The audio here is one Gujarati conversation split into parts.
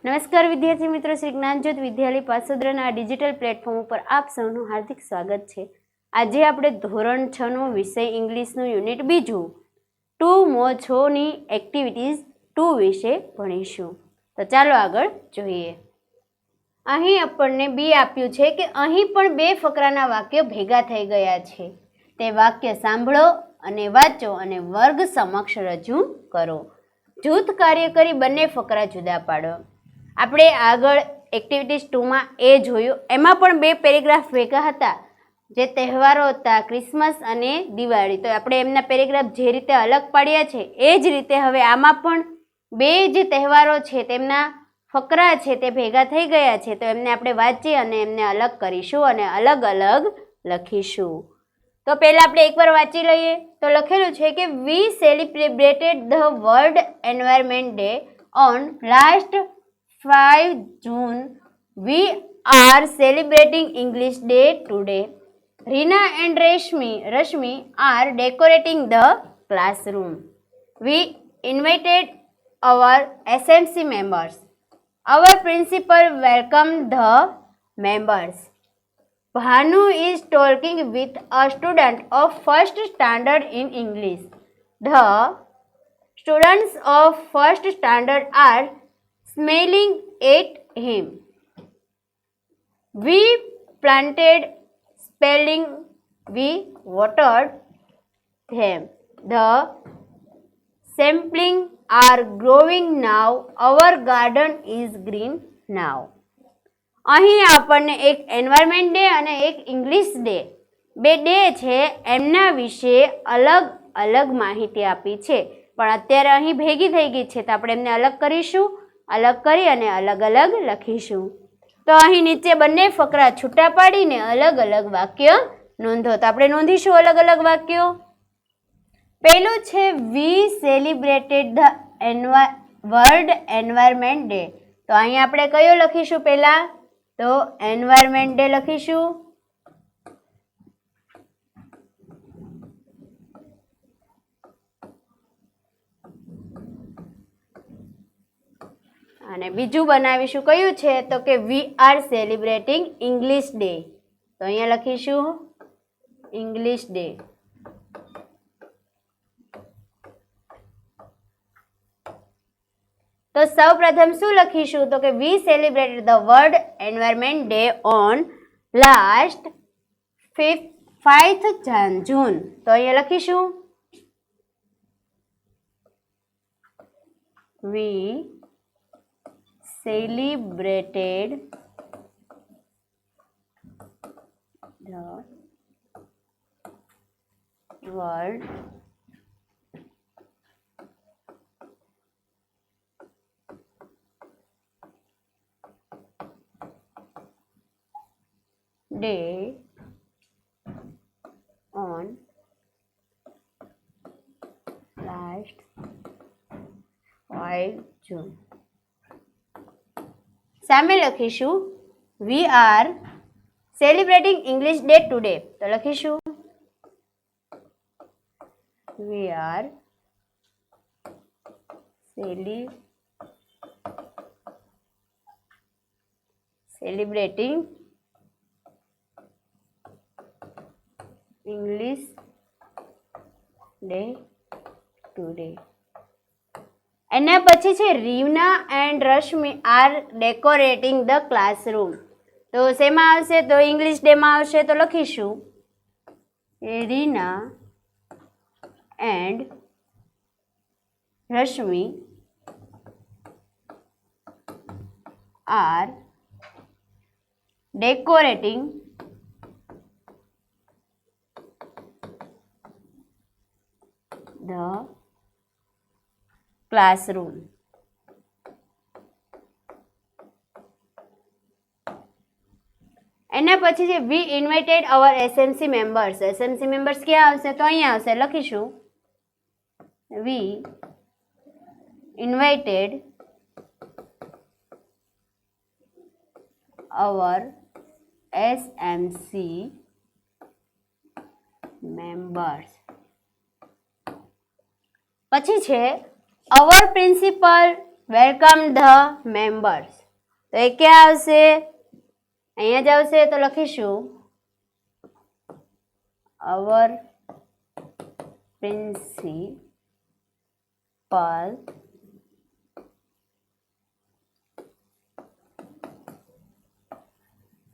નમસ્કાર વિદ્યાર્થી મિત્રો, શ્રી જ્ઞાનજ્યોત વિદ્યાલય પાસોદરાના આ ડિજિટલ પ્લેટફોર્મ ઉપર આપ સૌનું હાર્દિક સ્વાગત છે. આજે આપણે ધોરણ 6 નો વિષય ઇંગ્લિશનું યુનિટ બીજું 2 મો 6 ની એક્ટિવિટીઝ 2 વિશે ભણીશું. તો ચાલો આગળ જોઈએ. અહીં આપણને બી આપ્યું છે કે અહીં પણ બે ફકરાના વાક્યો ભેગા થઈ ગયા છે. તે વાક્ય સાંભળો અને વાંચો અને વર્ગ સમક્ષ રજૂ કરો. જૂથ કાર્ય કરી બંને ફકરા જુદા પાડો. આપણે આગળ એક્ટિવિટીઝ 2માં એ જોયું, એમાં પણ બે પેરેગ્રાફ ભેગા હતા જે તહેવારો હતા, ક્રિસમસ અને દિવાળી. તો આપણે એમના પેરેગ્રાફ જે રીતે અલગ પાડ્યા છે એ જ રીતે હવે આમાં પણ બે જે તહેવારો છે તેમના ફકરા છે તે ભેગા થઈ ગયા છે. તો એમને આપણે વાંચી અને એમને અલગ કરીશું અને અલગ અલગ લખીશું. તો પહેલાં આપણે એકવાર વાંચી લઈએ. તો લખેલું છે કે we celebrated the world environment day on last 5 June. We are celebrating English Day today. Rina and Rashmi are decorating the classroom. We invited our SMC members. Our principal welcomed the members. Bhanu is talking with a student of first standard in English. The students of first standard are smiling at him. We planted spelling, we watered them. The saplings are growing now. Our garden is green now. અહીં આપણને એક એન્વાયરમેન્ટ ડે અને એક ઇંગ્લિશ ડે, બે ડે છે એમના વિશે અલગ અલગ માહિતી આપી છે. પણ અત્યારે અહીં ભેગી થઈ ગઈ છે તો આપણે એમને અલગ કરીશું, અલગ કરી અને અલગ અલગ લખીશું. તો અહીં નીચે બંને ફકરા છૂટા પાડીને અલગ અલગ વાક્ય નોંધો. તો આપણે નોંધીશું અલગ અલગ વાક્યો. પહેલું છે we celebrated the world environment day. તો અહીં આપણે કયો લખીશું પહેલા? તો એન્વાયરમેન્ટ ડે લખીશું. અને બીજું બનાવીશું કયું છે? તો કે વી આર સેલિબ્રેટિંગ ઇંગ્લિશ ડે. તો અહીંયા લખીશું ઇંગ્લિશ ડે. તો સૌ પ્રથમ શું લખીશું? તો કે we celebrated the world environment day on last 5th June. તો અહીંયા લખીશું વી celebrated the world day on last 5 June. સામે લખીશું we are celebrating English day today. તો લખીશું we are celebrating English day today. એના પછી છે Reena and Rashmi are decorating the classroom. તો શેમાં આવશે? તો ઇંગ્લિશ ડેમાં આવશે. તો લખીશું Reena and Rashmi are decorating the classroom. એના પછી છે we invited our SMC members. SMC members ક્યાં આવશે? તો અહીંયા આવશે. લખીશું we invited our SMC members. પછી છે our principal welcome the members. તો એ ક્યાં આવશે? અહીંયા જ આવશે. તો લખીશું અવર પ્રિન્સિપલ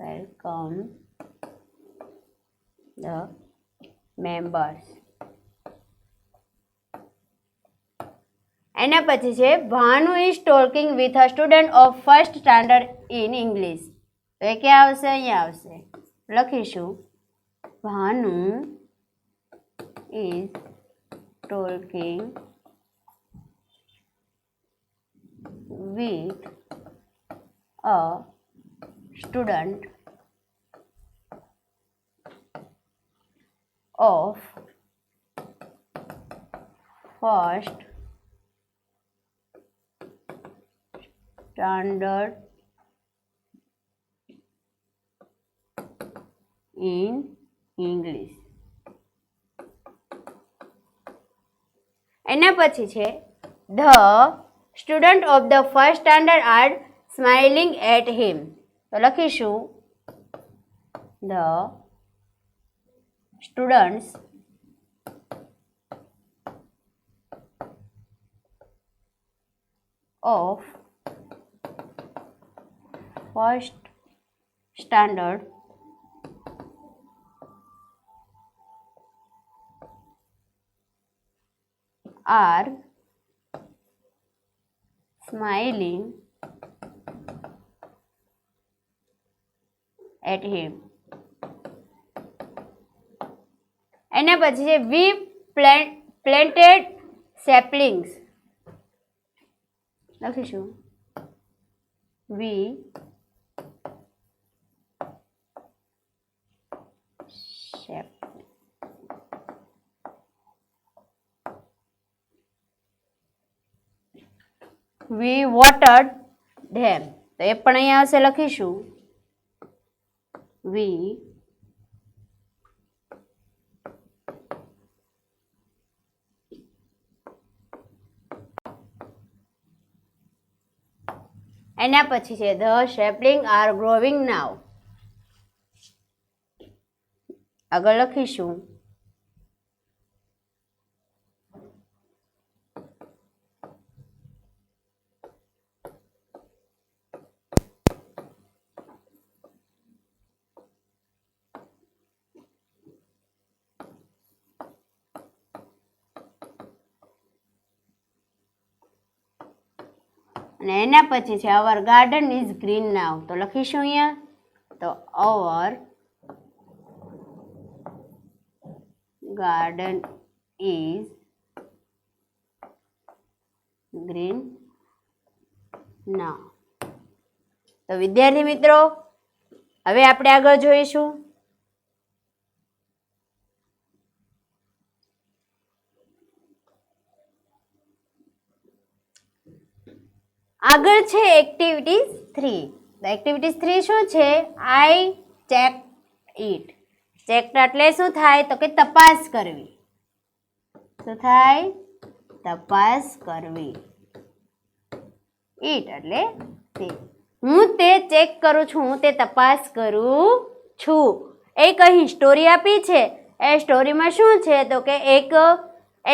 વેલકમ ધ મેમ્બર્સ. એના પછી છે Bhanu is talking with a student of first standard in English. તો એ ક્યાં આવશે? અહીંયા આવશે. લખીશું Bhanu is talking with a student of first standard in English. એના પછી છે the student of the first standard are smiling at him. તો લખીશું the students of first standard are smiling at him. એના પછી છે we planted saplings. લખીશું we watered them. તો એ પણ અહીંયા આવશે. લખીશું we એના પછી છે the sapling are growing now. આગળ લખીશું અને એના પછી છે અવર ગાર્ડન ઇઝ ગ્રીન નાવ. તો લખીશું અહીંયા તો અવર ગાર્ડન ઇઝ ગ્રીન નાવ. તો વિદ્યાર્થી મિત્રો હવે આપણે આગળ જોઈશું આગળ છે એક્ટિવિટી 3. તો એક્ટિવિટી 3 શું છે? I check it. ચેક એટલે શું થાય? તો કે તપાસ કરવી. શું થાય? તપાસ કરવી. ઇટ એટલે તે. હું તે ચેક કરું છું, હું તે તપાસ કરું છું. એક અહીં સ્ટોરી આપી છે. એ સ્ટોરીમાં શું છે? તો કે એક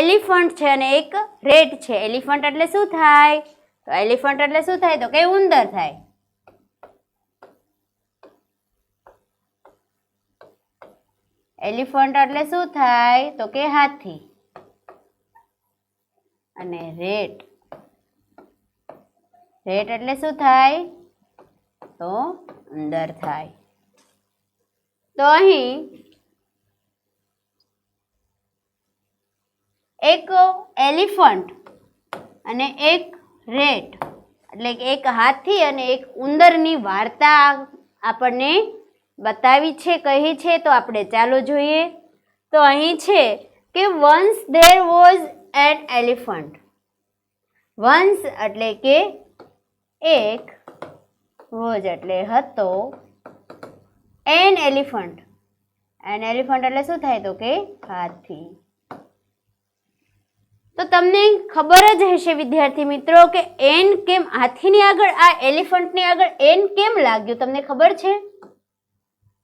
એલિફન્ટ છે અને એક રેટ છે. એલિફન્ટ એટલે શું થાય? તો એલિફન્ટ એટલે શું થાય? તો કે ઉંદર થાય. એલિફન્ટ એટલે શું થાય? તો કે હાથી. અને રેટ એટલે શું થાય? તો ઉંદર થાય. તો અહીં એક એલિફન્ટ અને એક રેટ એટલે કે એક હાથી અને એક ઉંદરની વાર્તા આપણને બતાવી છે, કહી છે. તો આપણે ચાલો જોઈએ. તો અહીં છે કે once there was an elephant. Once એટલે કે એક, વોઝ એટલે હતો, એન એલિફન્ટ. એન એલિફન્ટ એટલે શું થાય? તો કે હાથી. તો તમને ખબર જ હશે વિદ્યાર્થી મિત્રો કે એન કેમ હાથીની આગળ આ એલિફન્ટની આગળ એન કેમ લાગ્યું, તમને ખબર છે?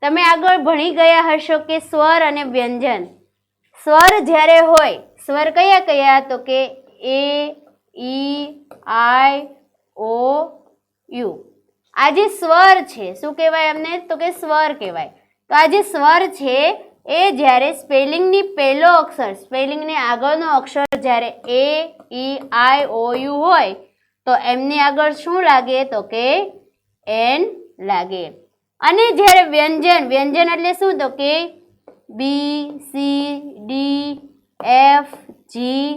તમે આગળ ભણી ગયા હશો કે સ્વર અને વ્યંજન. સ્વર જ્યારે હોય, સ્વર કયા કયા? તો કે એ, ઈ, આઈ, ઓ, યુ. આ જે સ્વર છે શું કહેવાય અમને? તો કે સ્વર કહેવાય. તો આ જે સ્વર છે એ જ્યારે સ્પેલિંગની પહેલો અક્ષર, સ્પેલિંગની આગળનો અક્ષર જ્યારે એ, ઈ, આઈ, ઓ, યુ હોય તો એમની આગળ શું લાગે? તો કે એન લાગે. અને જ્યારે વ્યંજન, વ્યંજન એટલે શું? તો કે બી, સી, ડી, એફ, જી,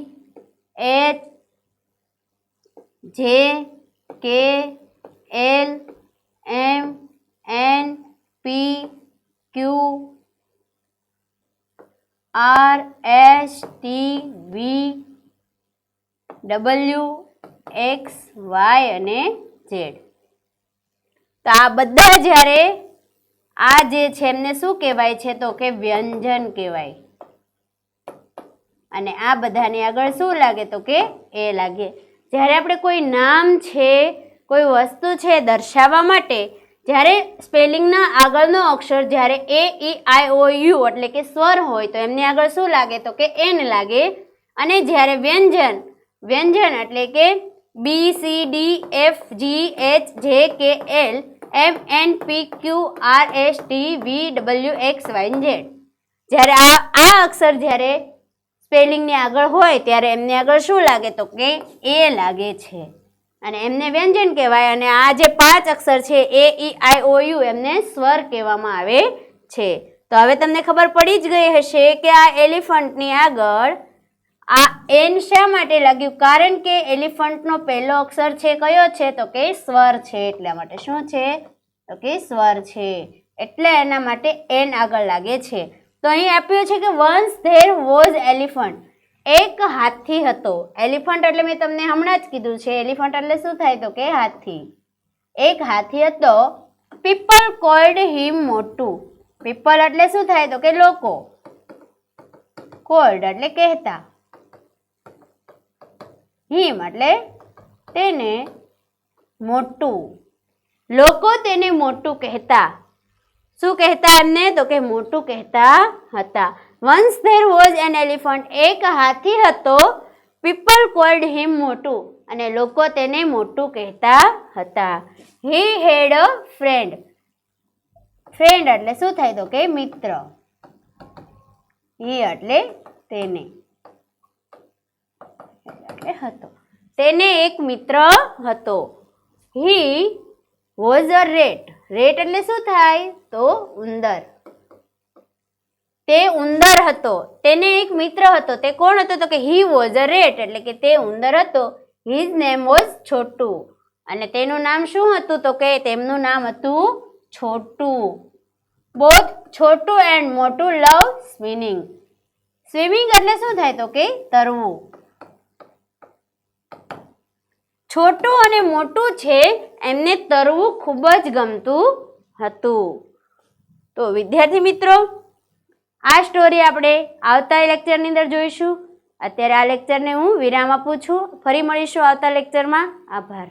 એચ, જે, કે, એલ, એમ, એન, પી, ક્યુ, આર, એસ, ટી, વી, ડબલ્યુ, એક્સ, વાય અને ઝેડ. તો આ બધા જ્યારે આ જે છે એમને શું કહેવાય છે? તો કે વ્યંજન કહેવાય. અને આ બધાની આગળ શું લાગે? તો કે એ લાગે. જ્યારે આપણે કોઈ નામ છે, કોઈ વસ્તુ છે દર્શાવવા માટે જ્યારે સ્પેલિંગના આગળનો અક્ષર જ્યારે એ, ઈ, આઈ, ઓ, યુ એટલે કે સ્વર હોય તો એમની આગળ શું લાગે? તો કે એન લાગે. અને જ્યારે વ્યંજન, વ્યંજન એટલે કે બી, સી, ડી, એફ, જી, એચ, જે, કે, એલ, એમ, એન, પી, ક્યુ, આર, એસ, ટી, વી, ડબલ્યુ, એક્સ, વાય, ઝેડ. જ્યારે આ અક્ષર જ્યારે સ્પેલિંગની આગળ હોય ત્યારે એમની આગળ શું લાગે? તો કે એ લાગે છે અને એમને વ્યંજન કહેવાય. અને આ જે 5 અક્ષર છે એ, ઈ, આઈ, ઓ, યુ એમને સ્વર કહેવામાં આવે છે. તો હવે તમને ખબર પડી જ ગઈ હશે કે આ એલિફન્ટની આગળ આ એન શા માટે લાગ્યું? કારણ કે એલિફન્ટનો પહેલો અક્ષર છે કયો છે? તો કે સ્વર છે. એટલા માટે શું છે? તો કે સ્વર છે. એટલે એના માટે એન આગળ લાગે છે. તો અહીં આપ્યું છે કે વન્સ ધેર વોઝ એલિફન્ટ. એક હાથી હતો. એલિફન્ટ એટલે મેં તમને હમણાં જ કીધું છે, એલિફન્ટ એટલે શું થાય? તો કે હાથી. એક હાથી હતો. પીપલ કોલ્ડ હિમ મોટું. પીપલ એટલે શું થાય? તો કે લોકો. કોલ્ડ એટલે કહેતા. હિમ એટલે તેને. મોટું. લોકો તેને મોટું કહેતા. શું કહેતા એમને? તો કે મોટું કહેતા હતા. Once there was an elephant. એક હાથી હતો. પીપલ કોલ્ડ હિમ મોટું અને લોકો તેને મોટું કહેતા હતા. હી હેડ અ ફ્રેન્ડ. ફ્રેન્ડ એટલે શું થાય? તો કે મિત્ર. હી એટલે તેને, એટલે હતો. તેને એક મિત્ર હતો. He was a rat. Rate એટલે શું થાય? તો ઉંદર. તે ઉંદર હતો. તેને એક મિત્ર હતો. તે કોણ હતો? તો કે હી વોઝ અ રેટ એટલે કે તે ઉંદર હતો. હિઝ નેમ વોઝ છોટું. અને તેનું નામ શું હતું? તો કે તેમનું નામ હતું છોટું. બોથ છોટું એન્ડ મોટું લવ સ્વિમિંગ. સ્વિમિંગ એટલે શું થાય? તો કે તરવું. છોટું અને મોટું છે એમને તરવું ખૂબ જ ગમતું હતું. તો વિદ્યાર્થી મિત્રો, આ સ્ટોરી આપણે આવતા લેક્ચરની અંદર જોઈશું. અત્યારે આ લેક્ચરને હું વિરામ આપું છું. ફરી મળીશું આવતા લેક્ચરમાં. આભાર.